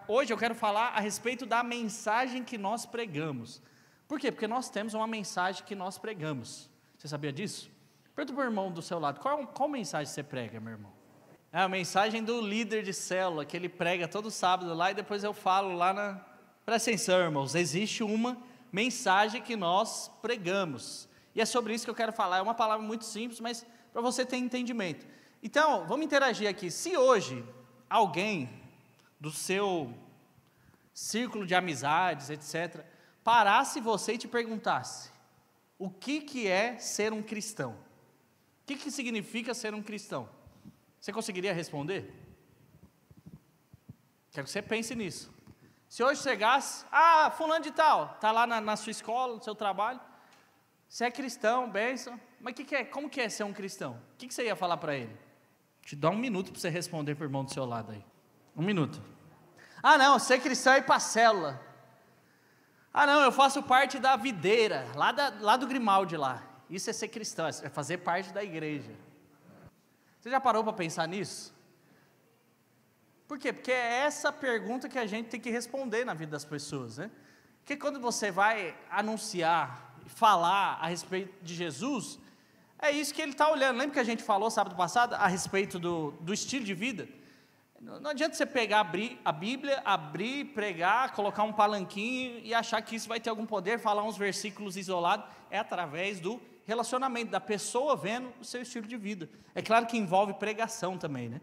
Hoje eu quero falar a respeito da mensagem que nós pregamos. Por quê? Porque nós temos uma mensagem que nós pregamos. Você sabia disso? Pergunta para o irmão do seu lado, qual mensagem você prega, meu irmão? É a mensagem do líder de célula, que ele prega todo sábado lá, e depois eu falo lá na... Presta atenção, irmãos, existe uma mensagem que nós pregamos, e é sobre isso que eu quero falar. É uma palavra muito simples, mas para você ter entendimento. Então, vamos interagir aqui. Se hoje alguém do seu círculo de amizades, etc., parasse você e te perguntasse, o que é ser um cristão? O que significa ser um cristão? Você conseguiria responder? Quero que você pense nisso. Se hoje chegasse, fulano de tal, está lá na sua escola, no seu trabalho, você é cristão, bênção, mas como que é ser um cristão? O que você ia falar para ele? Te dá um minuto para você responder para o irmão do seu lado aí. 1 minuto. Não, ser cristão é ir para a célula. Não, eu faço parte da videira, lá do Grimaldi lá. Isso é ser cristão, é fazer parte da igreja. Você já parou para pensar nisso? Por quê? Porque é essa pergunta que a gente tem que responder na vida das pessoas, né? Porque quando você vai anunciar, falar a respeito de Jesus, é isso que ele está olhando. Lembra que a gente falou sábado passado a respeito do estilo de vida? Não adianta você pegar, abrir a Bíblia, pregar, colocar um palanquinho e achar que isso vai ter algum poder, falar uns versículos isolados. É através do relacionamento, da pessoa vendo o seu estilo de vida. É claro que envolve pregação também, né?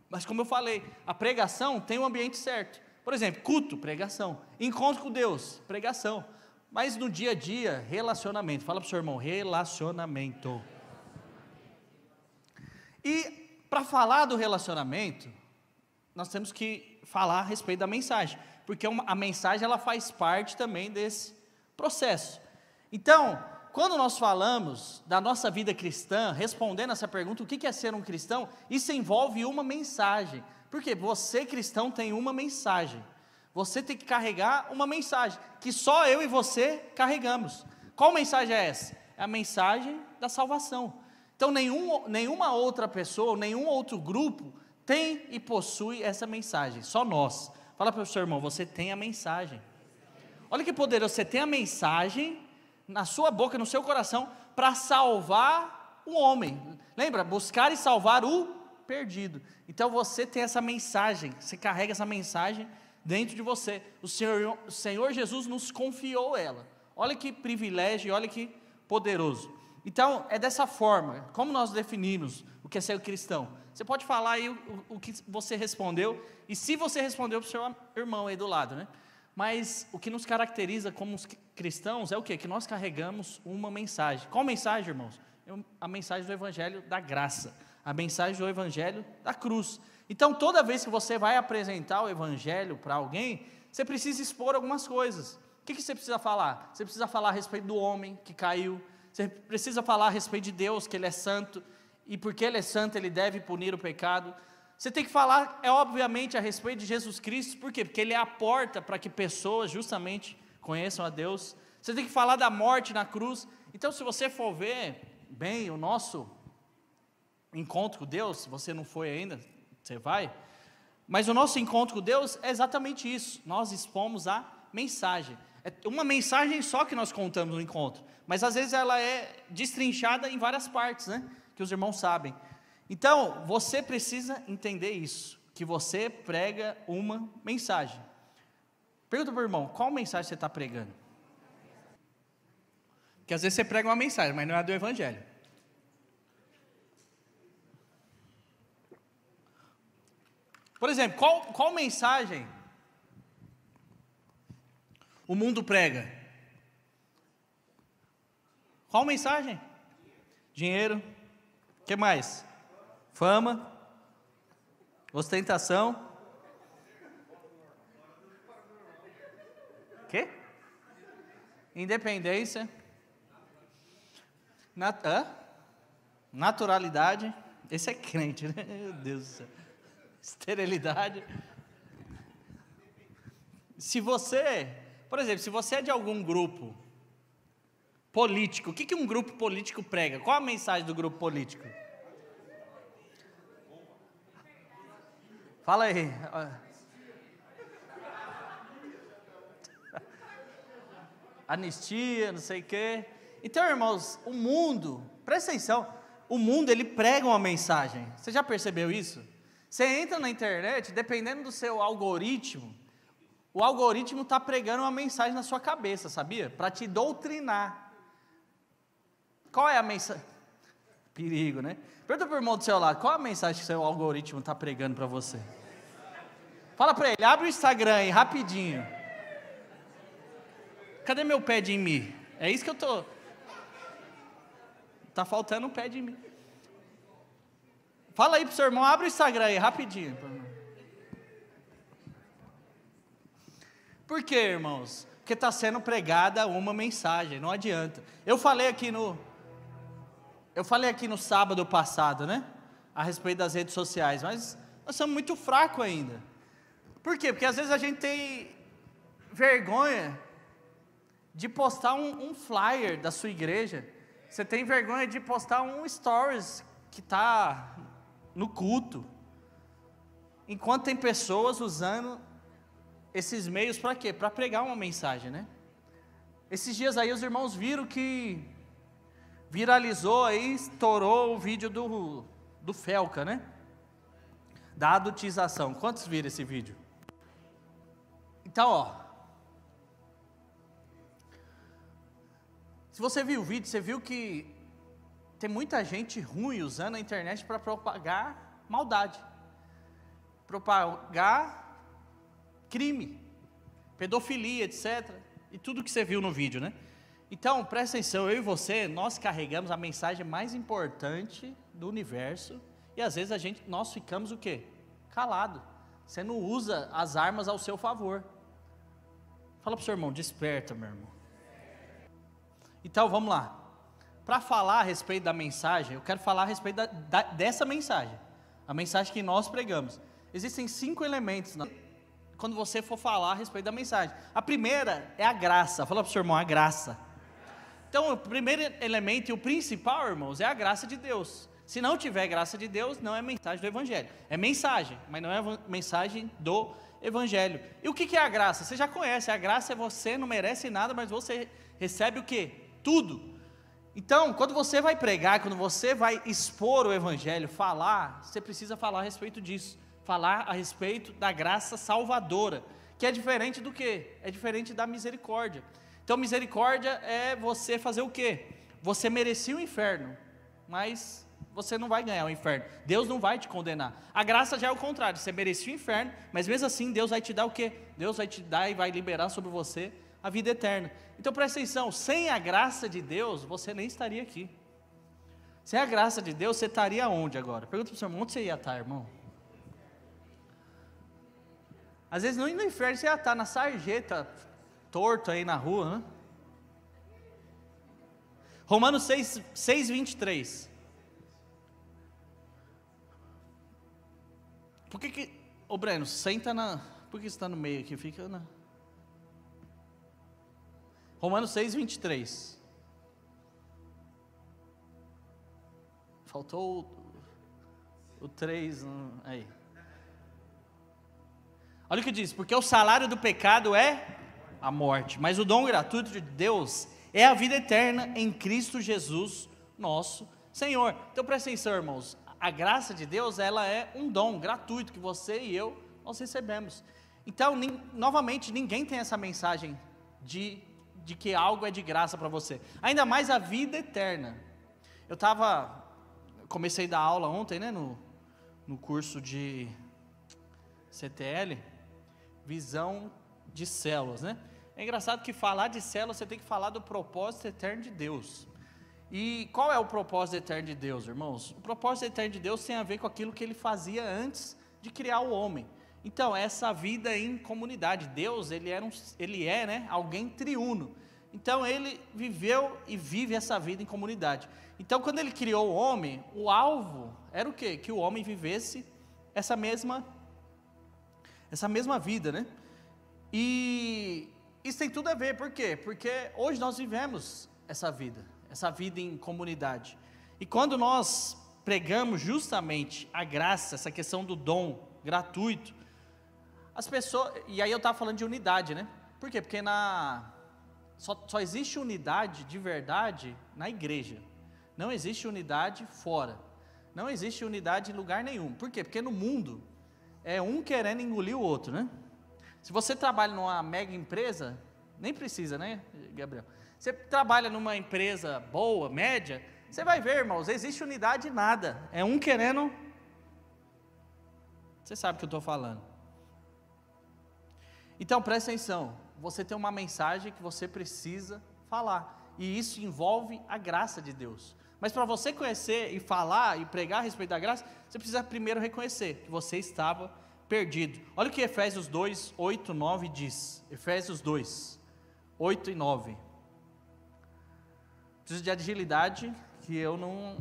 Mas como eu falei, a pregação tem um ambiente certo. Por exemplo, culto, pregação. Encontro com Deus, pregação. Mas no dia a dia, relacionamento. Fala para o seu irmão, relacionamento. E para falar do relacionamento, nós temos que falar a respeito da mensagem, porque a mensagem ela faz parte também desse processo. Então, quando nós falamos da nossa vida cristã, respondendo essa pergunta, o que é ser um cristão? Isso envolve uma mensagem, porque você cristão tem uma mensagem, você tem que carregar uma mensagem, que só eu e você carregamos. Qual mensagem é essa? É a mensagem da salvação. Então nenhuma outra pessoa, nenhum outro grupo tem e possui essa mensagem, só nós. Fala para o seu irmão, você tem a mensagem. Olha que poderoso, você tem a mensagem na sua boca, no seu coração, para salvar o homem. Lembra? Buscar e salvar o perdido. Então você tem essa mensagem, você carrega essa mensagem dentro de você. O Senhor Jesus nos confiou ela. Olha que privilégio, olha que poderoso. Então é dessa forma, como nós definimos o que é ser cristão. Você pode falar aí o que você respondeu, e se você respondeu para o seu irmão aí do lado, né? Mas o que nos caracteriza como cristãos é o quê? Que nós carregamos uma mensagem. Qual mensagem, irmãos? A mensagem do Evangelho da graça, a mensagem do Evangelho da cruz. Então, toda vez que você vai apresentar o Evangelho para alguém, você precisa expor algumas coisas. O que você precisa falar? Você precisa falar a respeito do homem que caiu, você precisa falar a respeito de Deus, que Ele é santo, e porque Ele é santo, Ele deve punir o pecado. Você tem que falar, obviamente, a respeito de Jesus Cristo. Por quê? Porque Ele é a porta para que pessoas justamente conheçam a Deus. Você tem que falar da morte na cruz. Então, se você for ver bem o nosso encontro com Deus, se você não foi ainda, você vai. Mas o nosso encontro com Deus é exatamente isso. Nós expomos a mensagem. É uma mensagem só que nós contamos no encontro. Mas às vezes ela é destrinchada em várias partes, né? Que os irmãos sabem. Então, você precisa entender isso, que você prega uma mensagem. Pergunta para o irmão, qual mensagem você está pregando? Porque às vezes você prega uma mensagem, mas não é a do Evangelho. Por exemplo, qual mensagem o mundo prega? Qual mensagem? Dinheiro. O que mais? Fama, ostentação. Quê? Independência. Naturalidade. Esse é crente, né? Meu Deus do céu. Esterilidade. Se você, por exemplo, se você é de algum grupo político, o que um grupo político prega? Qual a mensagem do grupo político? Fala aí. anistia, não sei o quê. Então, irmãos, o mundo, presta atenção, o mundo ele prega uma mensagem. Você já percebeu isso? Você entra na internet, dependendo do seu algoritmo, o algoritmo está pregando uma mensagem na sua cabeça, sabia? Para te doutrinar. Qual é a mensagem? Perigo, né? Pergunta para o irmão do seu lado, qual é a mensagem que o seu algoritmo está pregando para você? Fala para ele, abre o Instagram aí, rapidinho. Cadê meu pé de mim? É isso que eu tô... Tá faltando um pé de mim. Fala aí pro seu irmão, abre o Instagram aí, rapidinho. Por quê, irmãos? Porque está sendo pregada uma mensagem, não adianta. Eu falei aqui no sábado passado, né? A respeito das redes sociais, mas nós somos muito fracos ainda. Por quê? Porque às vezes a gente tem vergonha de postar um flyer da sua igreja. Você tem vergonha de postar um stories que está no culto. Enquanto tem pessoas usando esses meios para quê? Para pregar uma mensagem, né? Esses dias aí os irmãos viram que viralizou aí, estourou o vídeo do Felca, né? Da adultização. Quantos viram esse vídeo? Então, ó. Se você viu o vídeo, você viu que tem muita gente ruim usando a internet para propagar maldade. Propagar crime, pedofilia, etc. E tudo que você viu no vídeo, né? Então, presta atenção, eu e você, nós carregamos a mensagem mais importante do universo. E às vezes nós ficamos o quê? Calado. Você não usa as armas ao seu favor. Fala para o seu irmão, desperta, meu irmão. Então, vamos lá. Para falar a respeito da mensagem, eu quero falar a respeito dessa mensagem. A mensagem que nós pregamos. Existem 5 elementos quando você for falar a respeito da mensagem. A primeira é a graça. Fala para o seu irmão, a graça. Então, o primeiro elemento e o principal, irmãos, é a graça de Deus. Se não tiver graça de Deus, não é mensagem do Evangelho. É mensagem, mas não é mensagem do Evangelho. E o que é a graça? Você já conhece, a graça é você não merece nada, mas você recebe o quê? Tudo. Então, quando você vai pregar, quando você vai expor o Evangelho, falar, você precisa falar a respeito disso. Falar a respeito da graça salvadora, que é diferente do quê? É diferente da misericórdia. Então, misericórdia é você fazer o quê? Você merecia o inferno, mas você não vai ganhar o inferno. Deus não vai te condenar. A graça já é o contrário, você merecia o inferno, mas mesmo assim Deus vai te dar o quê? Deus vai te dar e vai liberar sobre você a vida eterna. Então presta atenção, sem a graça de Deus, você nem estaria aqui. Sem a graça de Deus, você estaria onde agora? Pergunta para o seu irmão, onde você ia estar, irmão? Às vezes no inferno você ia estar na sarjeta, torto aí na rua, né? Romanos 6, 23. Por que ô Breno, senta por que você está no meio aqui? Fica na... Romanos 6, 23. Faltou o 3, aí. Olha o que diz, porque o salário do pecado é a morte, mas o dom gratuito de Deus é a vida eterna em Cristo Jesus, nosso Senhor. Então presta atenção, irmãos, a graça de Deus, ela é um dom gratuito que você e eu, nós recebemos. Então, novamente, ninguém tem essa mensagem de que algo é de graça para você, ainda mais a vida eterna. Comecei a dar aula ontem, né, no curso de CTL, visão de células, né? É engraçado que falar de células, você tem que falar do propósito eterno de Deus. E qual é o propósito eterno de Deus, irmãos? O propósito eterno de Deus tem a ver com aquilo que Ele fazia antes de criar o homem. Então, essa vida em comunidade. Deus, Ele é, né, alguém triuno. Então, Ele viveu e vive essa vida em comunidade. Então, quando Ele criou o homem, o alvo era o quê? Que o homem vivesse essa mesma vida, né? E isso tem tudo a ver, por quê? Porque hoje nós vivemos essa vida em comunidade. E quando nós pregamos justamente a graça, essa questão do dom gratuito, as pessoas, e aí eu estava falando de unidade, né? Por quê? Porque Só existe unidade de verdade na igreja. Não existe unidade fora. Não existe unidade em lugar nenhum. Por quê? Porque no mundo é um querendo engolir o outro, né? Se você trabalha numa mega empresa, nem precisa, né, Gabriel? Você trabalha numa empresa boa, média, você vai ver, irmãos, existe unidade em nada. É um querendo. Você sabe o que eu estou falando. Então presta atenção. Você tem uma mensagem que você precisa falar. E isso envolve a graça de Deus. Mas para você conhecer e falar e pregar a respeito da graça, você precisa primeiro reconhecer que você estava perdido. Olha o que Efésios 2, 8, 9 diz. Efésios 2, 8 e 9. Preciso de agilidade, que eu não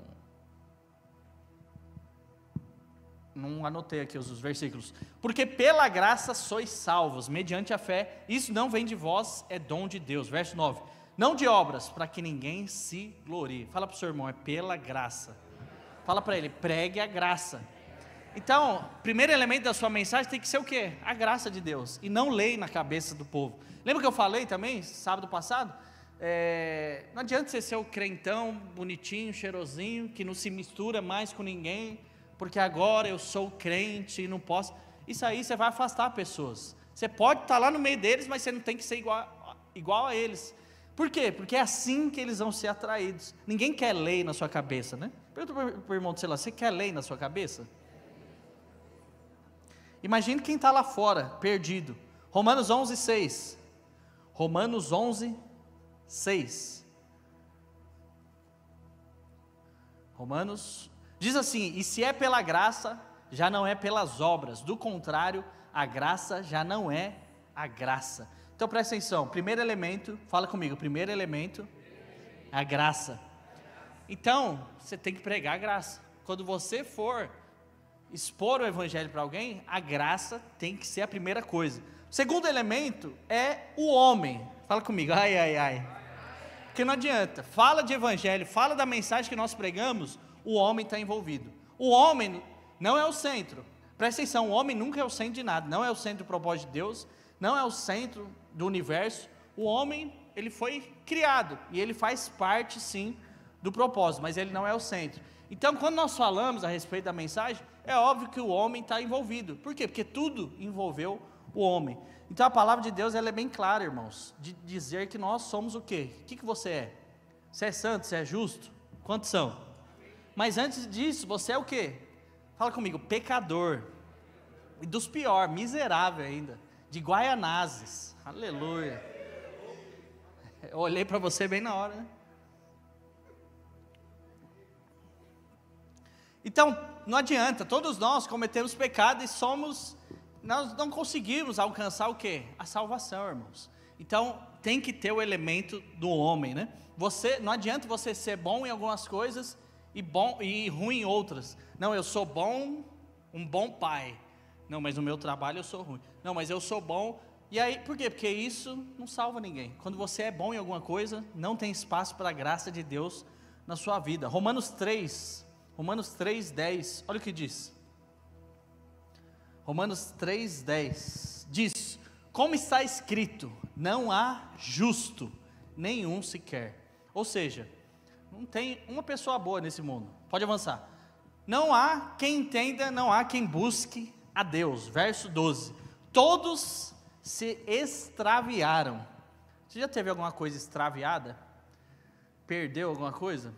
anotei aqui os versículos. Porque pela graça sois salvos, mediante a fé. Isso não vem de vós, é dom de Deus. Verso 9. Não de obras, para que ninguém se glorie. Fala para o seu irmão, é pela graça. Fala para ele, pregue a graça. Então, primeiro elemento da sua mensagem tem que ser o quê? A graça de Deus, e não lei na cabeça do povo. Lembra que eu falei também, sábado passado? Não adianta você ser o crentão, bonitinho, cheirosinho, que não se mistura mais com ninguém, porque agora eu sou crente e não posso. Isso aí você vai afastar pessoas. Você pode estar lá no meio deles, mas você não tem que ser igual a eles. Por quê? Porque é assim que eles vão ser atraídos. Ninguém quer lei na sua cabeça, né? Pergunta para o irmão, sei lá, você quer lei na sua cabeça? Imagine quem está lá fora, perdido. Romanos 11, 6. Romanos 11, 6. Romanos, diz assim, e se é pela graça, já não é pelas obras. Do contrário, a graça já não é a graça. Então presta atenção, primeiro elemento, fala comigo, primeiro elemento, a graça. Então, você tem que pregar a graça. Quando você for expor o evangelho para alguém, a graça tem que ser a primeira coisa. O segundo elemento é o homem. Fala comigo, ai, ai, ai. Porque não adianta, fala de evangelho, fala da mensagem que nós pregamos, o homem está envolvido. O homem não é o centro. Presta atenção, o homem nunca é o centro de nada, não é o centro do propósito de Deus, não é o centro do universo. O homem, ele foi criado, e ele faz parte sim do propósito, mas ele não é o centro. Então quando nós falamos a respeito da mensagem, é óbvio que o homem está envolvido. Por quê? Porque tudo envolveu o homem. Então a palavra de Deus ela é bem clara, irmãos, de dizer que nós somos o quê? O que você é? Você é santo, você é justo? Quantos são? Mas antes disso, você é o quê? Fala comigo, pecador. E dos piores, miserável ainda, de Guaianazes. Aleluia. Eu olhei para você bem na hora, né? Então, não adianta, todos nós cometemos pecado e nós não conseguimos alcançar o quê? A salvação, irmãos. Então, tem que ter o elemento do homem, né? Não adianta você ser bom em algumas coisas e ruim em outras. Não, eu sou bom, um bom pai. Não, mas no meu trabalho eu sou ruim. Não, mas eu sou bom. E aí, por quê? Porque isso não salva ninguém. Quando você é bom em alguma coisa, não tem espaço para a graça de Deus na sua vida. Romanos 3, 10, olha o que diz. Romanos 3, 10 diz, como está escrito, não há justo, nenhum sequer. Ou seja, não tem uma pessoa boa nesse mundo. Pode avançar. Não há quem entenda, não há quem busque a Deus. Verso 12, todos se extraviaram. Você já teve alguma coisa extraviada? Perdeu alguma coisa?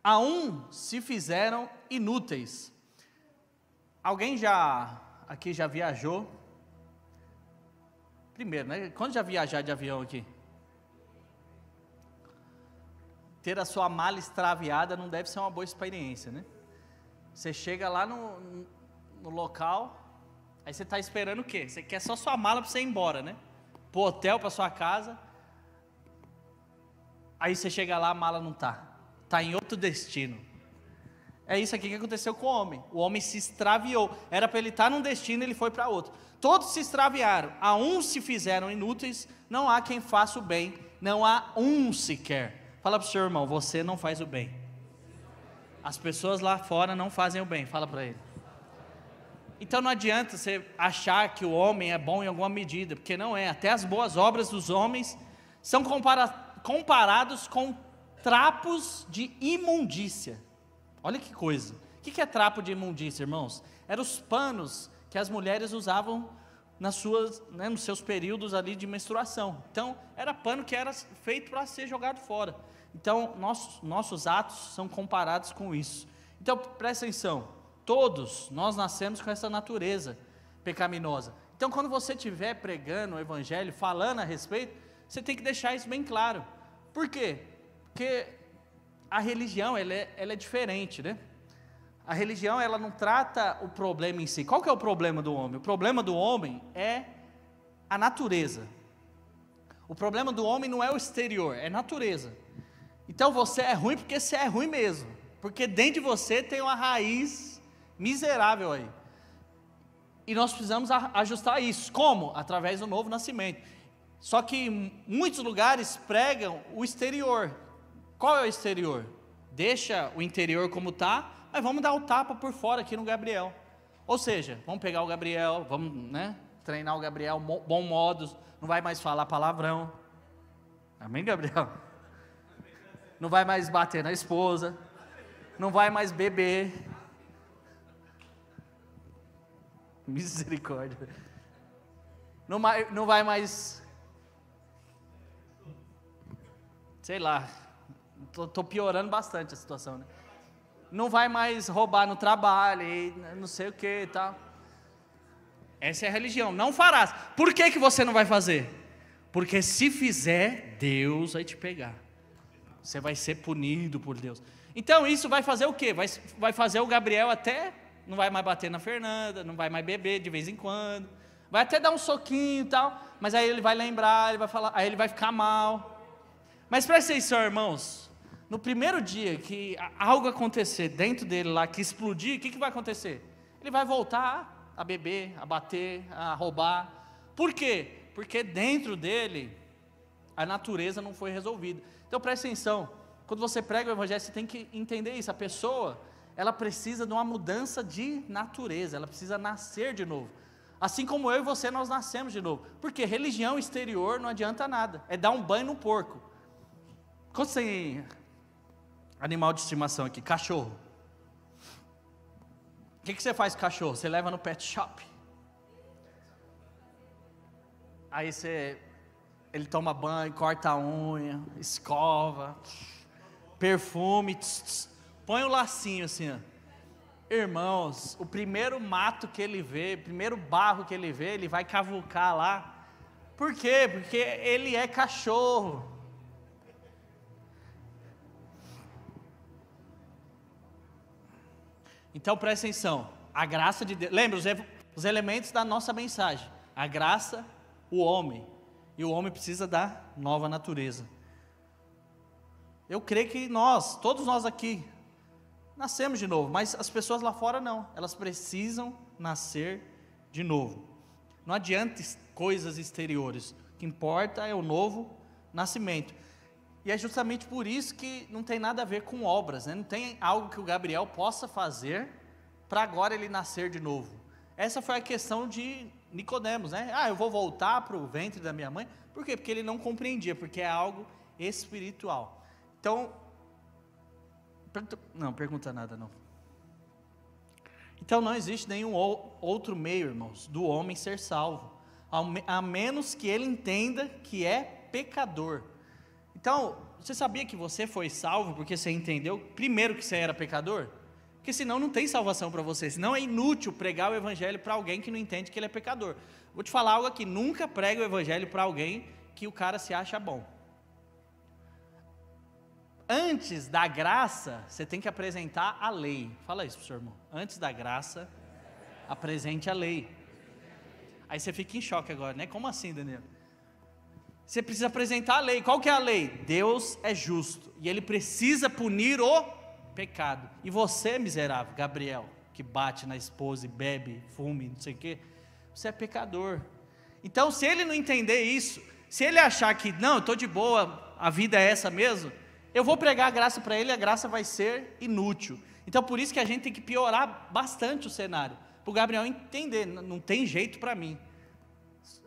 A um se fizeram inúteis. Alguém aqui já viajou? Primeiro, né? Quando já viajar de avião aqui? Ter a sua mala extraviada não deve ser uma boa experiência, né? Você chega lá no local, aí você está esperando o quê? Você quer só sua mala para você ir embora, né? Para o hotel, para sua casa. Aí você chega lá, a mala não está em outro destino. É isso aqui que aconteceu com o homem. O homem se extraviou. Era para ele estar num destino, ele foi para outro. Todos se extraviaram. A uns se fizeram inúteis. Não há quem faça o bem. Não há um sequer. Fala para o seu irmão, você não faz o bem. As pessoas lá fora não fazem o bem. Fala para ele. Então não adianta você achar que o homem é bom em alguma medida, porque não é. Até as boas obras dos homens são comparados com trapos de imundícia. Olha que coisa. O que é trapo de imundícia, irmãos? Eram os panos que as mulheres usavam nos seus períodos ali de menstruação. Então, era pano que era feito para ser jogado fora. Então, nossos atos são comparados com isso. Então, presta atenção, todos nós nascemos com essa natureza pecaminosa. Então, quando você estiver pregando o evangelho, falando a respeito, você tem que deixar isso bem claro. Por quê? Porque a religião, ela é diferente, né? A religião, ela não trata o problema em si. Qual que é o problema do homem? O problema do homem é a natureza. O problema do homem não é o exterior, é a natureza. Então você é ruim porque você é ruim mesmo. Porque dentro de você tem uma raiz miserável aí. E nós precisamos ajustar isso. Como? Através do novo nascimento. Só que muitos lugares pregam o exterior. Qual é o exterior? Deixa o interior como está, mas vamos dar o tapa por fora aqui no Gabriel. Ou seja, vamos pegar o Gabriel, vamos, treinar o Gabriel, bom modos, não vai mais falar palavrão. Amém, Gabriel? Não vai mais bater na esposa, não vai mais beber. Misericórdia. Não vai mais, sei lá, estou piorando bastante a situação, né? Não vai mais roubar no trabalho, e não sei o que e tal. Essa é a religião, não farás. Por que você não vai fazer? Porque se fizer, Deus vai te pegar. Você vai ser punido por Deus. Então isso vai fazer o quê? Vai fazer o Gabriel até, não vai mais bater na Fernanda, não vai mais beber de vez em quando, vai até dar um soquinho e tal, mas aí ele vai lembrar, ele vai falar, aí ele vai ficar mal. Mas presta atenção, irmãos, no primeiro dia que algo acontecer dentro dele lá, que explodir, o que vai acontecer? Ele vai voltar a beber, a bater, a roubar. Por quê? Porque dentro dele a natureza não foi resolvida. Então presta atenção, quando você prega o evangelho, você tem que entender isso. A pessoa, ela precisa de uma mudança de natureza, ela precisa nascer de novo. Assim como eu e você, nós nascemos de novo. Porque religião exterior não adianta nada, é dar um banho no porco. Quando tem animal de estimação aqui, cachorro, o que você faz com o cachorro? Você leva no pet shop, aí ele toma banho, corta a unha, escova, perfume, põe o lacinho assim, ó. Irmãos, o primeiro mato que ele vê, o primeiro barro que ele vê, ele vai cavucar lá. Por quê? Porque ele é cachorro. Então presta atenção, a graça de Deus, lembra os elementos da nossa mensagem, a graça, o homem, e o homem precisa da nova natureza. Eu creio que todos nós aqui, nascemos de novo, mas as pessoas lá fora não, elas precisam nascer de novo. Não adianta coisas exteriores, o que importa é o novo nascimento. E é justamente por isso que não tem nada a ver com obras, né? Não tem algo que o Gabriel possa fazer para agora ele nascer de novo. Essa foi a questão de Nicodemos, né? Eu vou voltar para o ventre da minha mãe. Por quê? Porque ele não compreendia, porque é algo espiritual. Então, não pergunta nada não. Então não existe nenhum outro meio, irmãos, do homem ser salvo, a menos que ele entenda que é pecador. Então, você sabia que você foi salvo porque você entendeu primeiro que você era pecador? Porque senão não tem salvação para você, senão é inútil pregar o evangelho para alguém que não entende que ele é pecador. Vou te falar algo aqui, nunca pregue o evangelho para alguém que o cara se acha bom. Antes da graça, você tem que apresentar a lei. Fala isso para o seu irmão. Antes da graça, apresente a lei. Aí você fica em choque agora, né? Como assim, Daniel? Você precisa apresentar a lei. Qual que é a lei? Deus é justo e Ele precisa punir o pecado. E você, miserável, Gabriel, que bate na esposa e bebe, fume, não sei o quê, você é pecador. Então, se ele não entender isso, se ele achar que, não, eu estou de boa, a vida é essa mesmo, eu vou pregar a graça para ele, a graça vai ser inútil. Então, por isso que a gente tem que piorar bastante o cenário. para o Gabriel entender, não tem jeito para mim.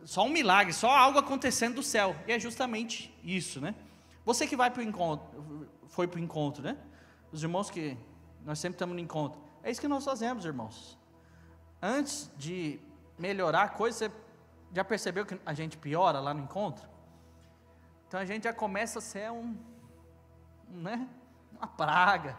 Só um milagre, só algo acontecendo do céu. E é justamente isso, né? Você que vai para o encontro, foi para o encontro, né? Os irmãos que nós sempre estamos no encontro. É isso que nós fazemos, irmãos. Antes de melhorar a coisa, você já percebeu que a gente piora lá no encontro? Então a gente já começa a ser né? Uma praga.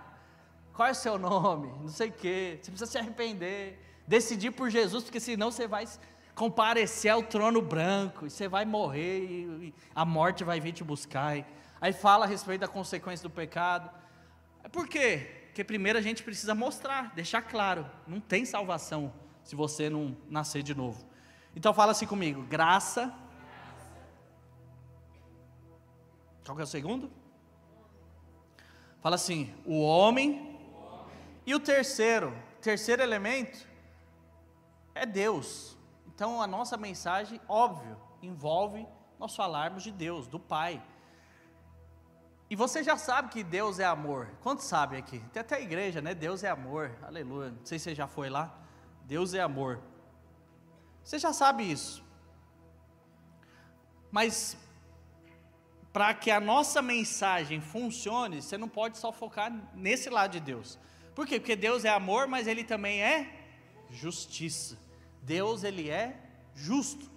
Qual é o seu nome? Não sei o quê. Você precisa se arrepender, decidir por Jesus, porque senão você vai comparecer ao trono branco, e você vai morrer, e a morte vai vir te buscar. Aí fala a respeito da consequência do pecado. Por quê? Porque primeiro a gente precisa mostrar, deixar claro, não tem salvação se você não nascer de novo. Então fala assim comigo, graça. Qual que é o segundo? Fala assim, o homem. E o terceiro elemento é Deus. Então a nossa mensagem, óbvio, envolve nós falarmos de Deus, do Pai. E você já sabe que Deus é amor. Quantos sabem aqui? Tem até a igreja, né? Deus é amor, aleluia. Não sei se você já foi lá. Deus é amor. Você já sabe isso. Mas para que a nossa mensagem funcione, você não pode só focar nesse lado de Deus. Por quê? Porque Deus é amor, mas Ele também é justiça. Deus, Ele é justo.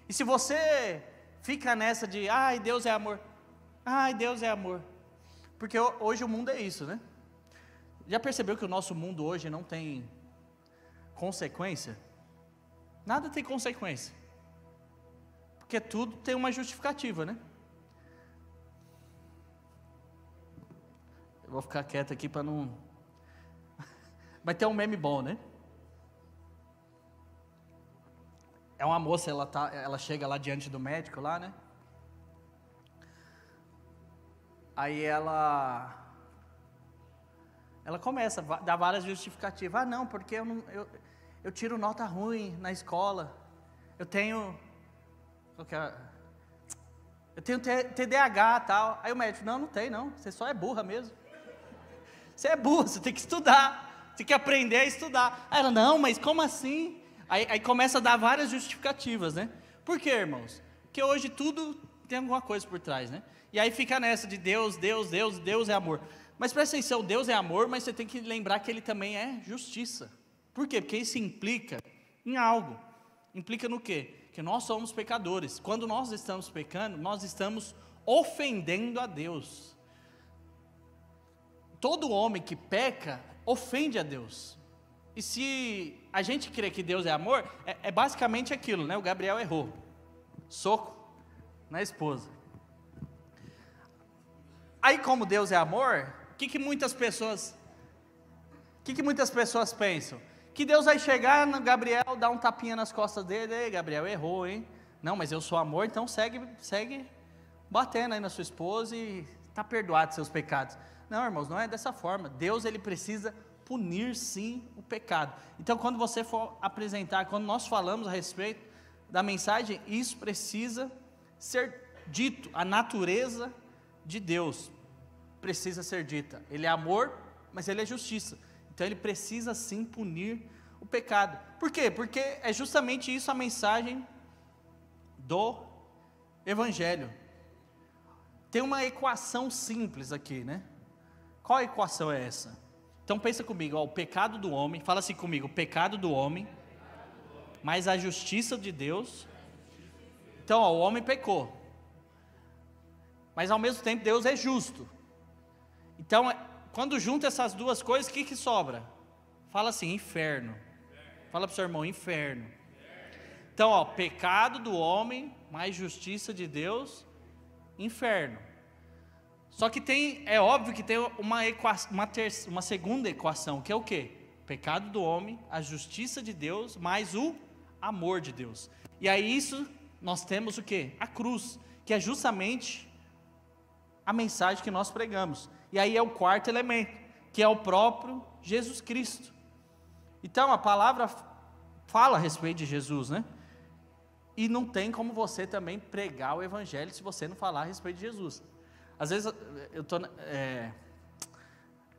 E se você fica nessa de, ai, Deus é amor. Ai, Deus é amor. Porque hoje o mundo é isso, né? Já percebeu que o nosso mundo hoje não tem consequência? Nada tem consequência. Porque tudo tem uma justificativa, né? Eu vou ficar quieto aqui para não... Mas tem um meme bom, né? É uma moça, ela chega lá diante do médico lá, né? Aí ela começa a dar várias justificativas. Ah, não, porque eu tiro nota ruim na escola. Eu tenho TDAH e tal. Aí o médico, não tem não, você só é burra mesmo. Você é burra, você tem que estudar, tem que aprender a estudar. Aí ela, não, mas como assim? Aí começa a dar várias justificativas, né? Por quê, irmãos? Porque hoje tudo tem alguma coisa por trás, né? E aí fica nessa de Deus é amor. Mas presta atenção, Deus é amor, mas você tem que lembrar que Ele também é justiça. Por quê? Porque isso implica em algo. Implica no quê? Que nós somos pecadores. Quando nós estamos pecando, nós estamos ofendendo a Deus. Todo homem que peca, ofende a Deus. E se a gente crê que Deus é amor, é basicamente aquilo, né? O Gabriel errou. Soco na esposa. Aí como Deus é amor, o que muitas pessoas pensam? Que Deus vai chegar no Gabriel, dar um tapinha nas costas dele, ei, Gabriel, errou, hein? Não, mas eu sou amor, então segue batendo aí na sua esposa e está perdoado seus pecados. Não, irmãos, não é dessa forma. Deus, Ele precisa punir sim o pecado. Então quando você for apresentar, quando nós falamos a respeito da mensagem, isso precisa ser dito, a natureza de Deus precisa ser dita. Ele é amor, mas Ele é justiça. Então Ele precisa sim punir o pecado. Por quê? Porque é justamente isso a mensagem do Evangelho. Tem uma equação simples aqui, né? Qual equação é essa? Então pensa comigo, ó, o pecado do homem, fala assim comigo, o pecado do homem, mais a justiça de Deus. Então, ó, o homem pecou, mas ao mesmo tempo Deus é justo. Então, quando junta essas duas coisas, o que sobra? Fala assim, inferno. Fala para o seu irmão, inferno. Então, ó, pecado do homem, mais justiça de Deus, inferno. Só que é óbvio que tem uma segunda equação, que é o quê? Pecado do homem, a justiça de Deus, mais o amor de Deus. E aí nós temos o quê? A cruz, que é justamente a mensagem que nós pregamos. E aí é o quarto elemento, que é o próprio Jesus Cristo. Então a palavra fala a respeito de Jesus, né? E não tem como você também pregar o Evangelho se você não falar a respeito de Jesus. Às vezes eu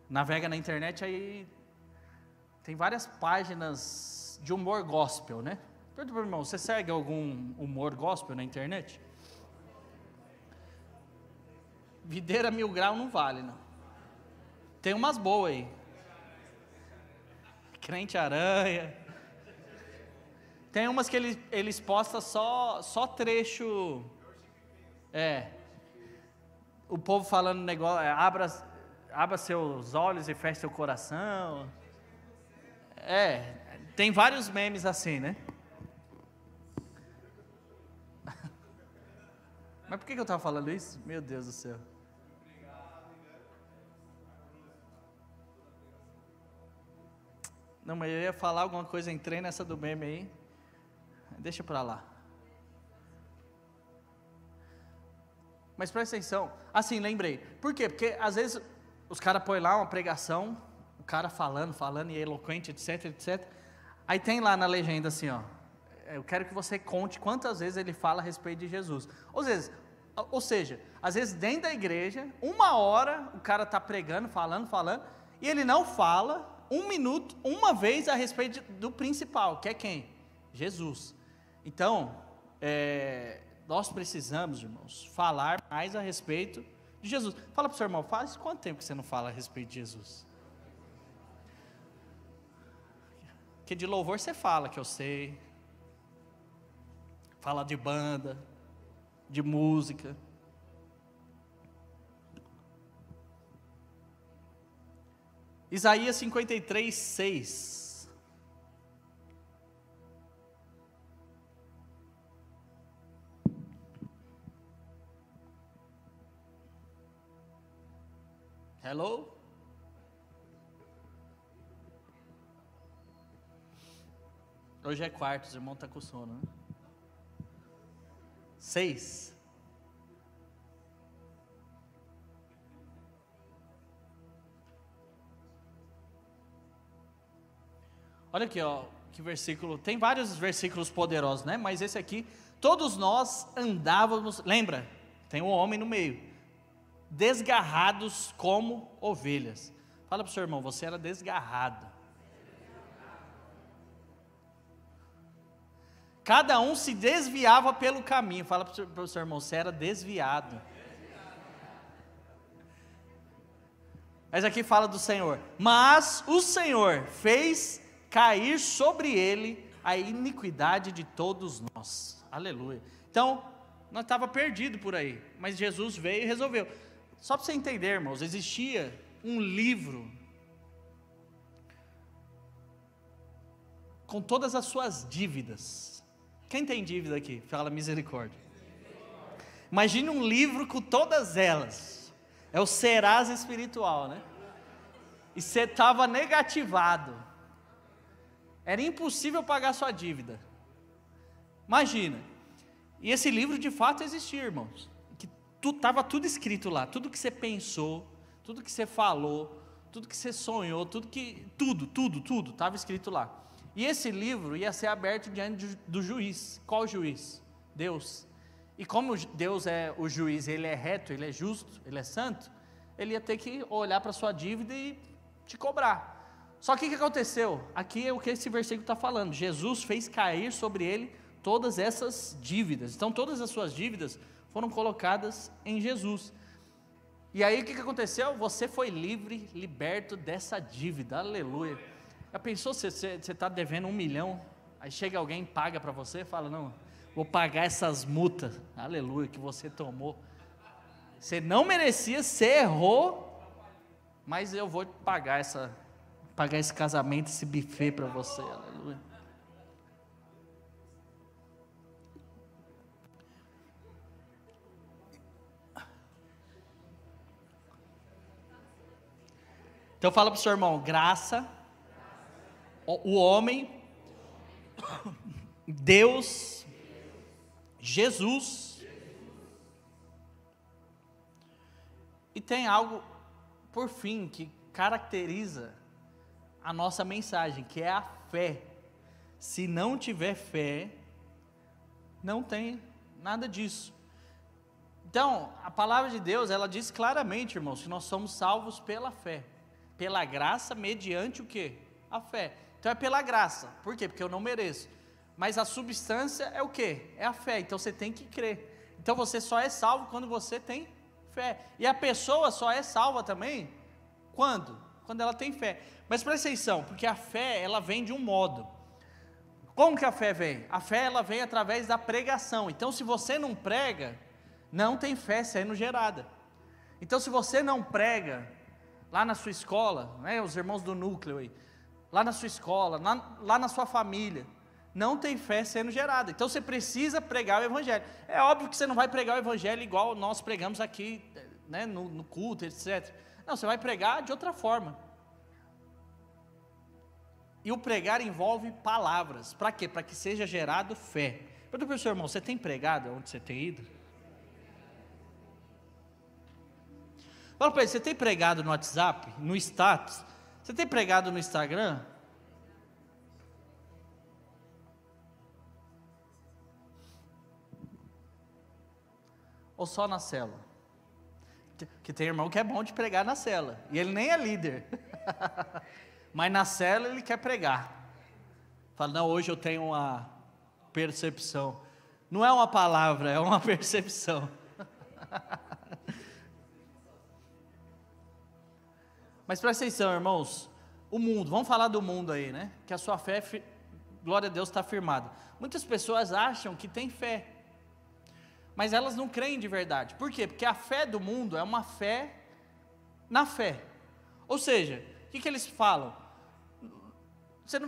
navega na internet, aí tem várias páginas de humor gospel, né? Pergunta para o irmão, você segue algum humor gospel na internet? Videira Mil Grau não vale, não. Tem umas boas aí. Crente Aranha. Tem umas que eles postam só trecho. O povo falando negócio, abra seus olhos e feche seu coração. Tem vários memes assim, né? Mas por que eu estava falando isso? Meu Deus do céu. Não, mas eu ia falar alguma coisa, entrei nessa do meme aí. Deixa pra lá. Mas presta atenção. Assim, lembrei. Por quê? Porque às vezes os caras põem lá uma pregação, o cara falando e é eloquente, etc, etc. Aí tem lá na legenda assim, ó. Eu quero que você conte quantas vezes ele fala a respeito de Jesus. Ou seja, às vezes dentro da igreja, 1 hora o cara está pregando, falando, e ele não fala 1 minuto, uma vez a respeito do principal, que é quem? Jesus. Então, nós precisamos, irmãos, falar mais a respeito de Jesus. Fala para o seu irmão, faz quanto tempo que você não fala a respeito de Jesus? Porque de louvor você fala, que eu sei. Fala de banda, de música. Isaías 53, 6. Hello? Hoje é quarto, os irmãos estão com sono, né? 6. Olha aqui, ó, que versículo. Tem vários versículos poderosos, né? Mas esse aqui, todos nós andávamos, lembra? Tem um homem no meio, desgarrados como ovelhas. Fala para o seu irmão, você era desgarrado. Cada um se desviava pelo caminho. Fala para o seu irmão, você era desviado. Mas aqui fala do Senhor. Mas o Senhor fez cair sobre ele a iniquidade de todos nós. Aleluia. Então, nós estávamos perdidos por aí, mas Jesus veio e resolveu. Só para você entender, irmãos, existia um livro com todas as suas dívidas. Quem tem dívida aqui? Fala misericórdia. Imagine um livro com todas elas. É o Serasa espiritual, né? E você estava negativado. Era impossível pagar sua dívida. Imagina. E esse livro de fato existia, irmãos. Estava tudo escrito lá. Tudo que você pensou, tudo que você falou, tudo que você sonhou, tudo estava escrito lá. E esse livro ia ser aberto diante do juiz. Qual juiz? Deus. E como Deus é o juiz, ele é reto, ele é justo, ele é santo, ele ia ter que olhar para a sua dívida e te cobrar. Só que o que aconteceu? Aqui é o que esse versículo está falando. Jesus fez cair sobre ele todas essas dívidas. Então todas as suas dívidas foram colocadas em Jesus. E aí o que aconteceu? Você foi livre, liberto dessa dívida. Aleluia. Já pensou se você está devendo 1 milhão, aí chega alguém e paga para você, fala, não, vou pagar essas multas, aleluia, que você tomou. Você não merecia, você errou, mas eu vou pagar esse casamento, esse buffet para você, aleluia. Então fala para o seu irmão, graça, o homem, Deus, Jesus, e tem algo por fim que caracteriza a nossa mensagem, que é a fé. Se não tiver fé, não tem nada disso. Então, a palavra de Deus, ela diz claramente, irmãos, que nós somos salvos pela fé, pela graça mediante o quê? A fé. Então é pela graça. Por quê? Porque eu não mereço. Mas a substância é o quê? É a fé. Então você tem que crer. Então você só é salvo quando você tem fé. E a pessoa só é salva também quando? Quando ela tem fé. Mas presta atenção, porque a fé, ela vem de um modo. Como que a fé vem? A fé, ela vem através da pregação. Então se você não prega, não tem fé sendo gerada. Então se você não prega lá na sua escola, né, os irmãos do núcleo aí, lá na sua escola, lá na sua família, não tem fé sendo gerada. Então você precisa pregar o evangelho. É óbvio que você não vai pregar o evangelho igual nós pregamos aqui, né, no culto, etc. Não, você vai pregar de outra forma. E o pregar envolve palavras. Para quê? Para que seja gerado fé. Pergunta para o seu irmão, você tem pregado onde você tem ido? Fala para ele, você tem pregado no WhatsApp, no status? Você tem pregado no Instagram? Ou só na célula? Que tem irmão que é bom de pregar na célula, e ele nem é líder, mas na célula ele quer pregar. Fala, não, hoje eu tenho uma percepção. Não é uma palavra, é uma percepção. Mas presta atenção, irmãos, o mundo, vamos falar do mundo aí, né? Que a sua fé, glória a Deus, está firmada. Muitas pessoas acham que tem fé, mas elas não creem de verdade. Por quê? Porque a fé do mundo é uma fé na fé. Ou seja, o que eles falam? Você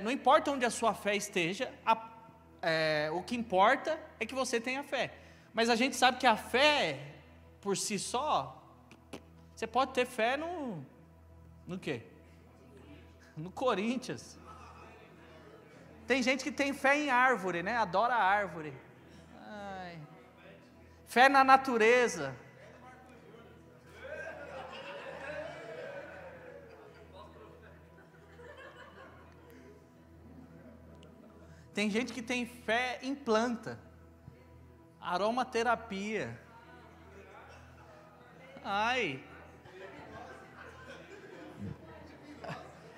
não importa onde a sua fé esteja, o que importa é que você tenha fé. Mas a gente sabe que a fé, por si só, você pode ter fé no quê? No Corinthians. Tem gente que tem fé em árvore, né? Adora árvore. Fé na natureza. Tem gente que tem fé em planta. Aromaterapia.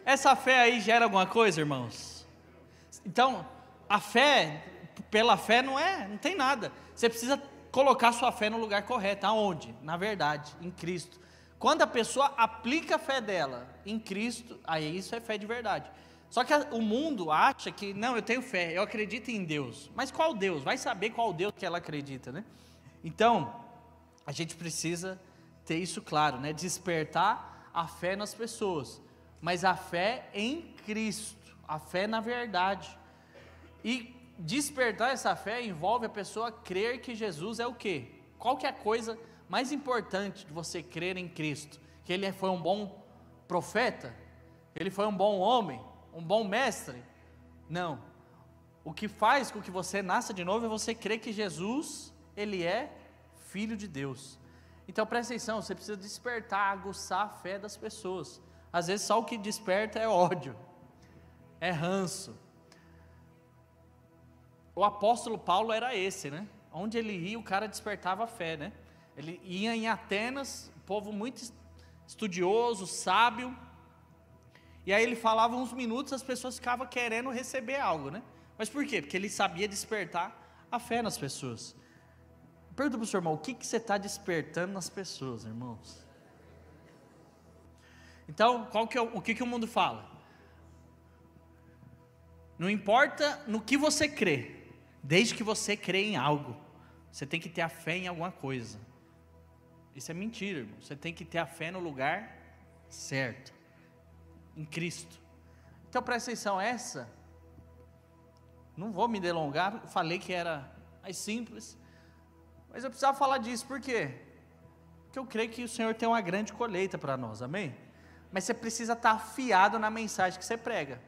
Essa fé aí gera alguma coisa, irmãos? Então, a fé, pela fé não tem nada. Você precisa colocar sua fé no lugar correto. Aonde? Na verdade, em Cristo. Quando a pessoa aplica a fé dela em Cristo, aí isso é fé de verdade. Só que o mundo acha que, não, eu tenho fé, eu acredito em Deus. Mas qual Deus? Vai saber qual Deus que ela acredita, né? Então, a gente precisa ter isso claro, né? Despertar a fé nas pessoas. Mas a fé em Cristo, a fé na verdade. E despertar essa fé envolve a pessoa crer que Jesus é o quê? Qual que é a coisa mais importante de você crer em Cristo? Que Ele foi um bom profeta? Ele foi um bom homem? Um bom mestre? Não. O que faz com que você nasça de novo é você crer que Jesus, Ele é Filho de Deus. Então presta atenção, você precisa despertar, aguçar a fé das pessoas. Às vezes só o que desperta é ódio, é ranço. O apóstolo Paulo era esse, né? Onde ele ia, o cara despertava a fé, né? Ele ia em Atenas, povo muito estudioso, sábio, e aí ele falava uns minutos, as pessoas ficavam querendo receber algo, né? Mas por quê? Porque ele sabia despertar a fé nas pessoas. Pergunta para o seu irmão, o que você está despertando nas pessoas, irmãos? Então, o que o mundo fala? Não importa no que você crê, desde que você crê em algo, você tem que ter a fé em alguma coisa. Isso é mentira, irmão. Você tem que ter a fé no lugar certo, em Cristo. Então presta atenção, não vou me delongar, falei que era mais simples, mas eu precisava falar disso, por quê? Porque eu creio que o Senhor tem uma grande colheita para nós, amém? Mas você precisa estar afiado na mensagem que você prega.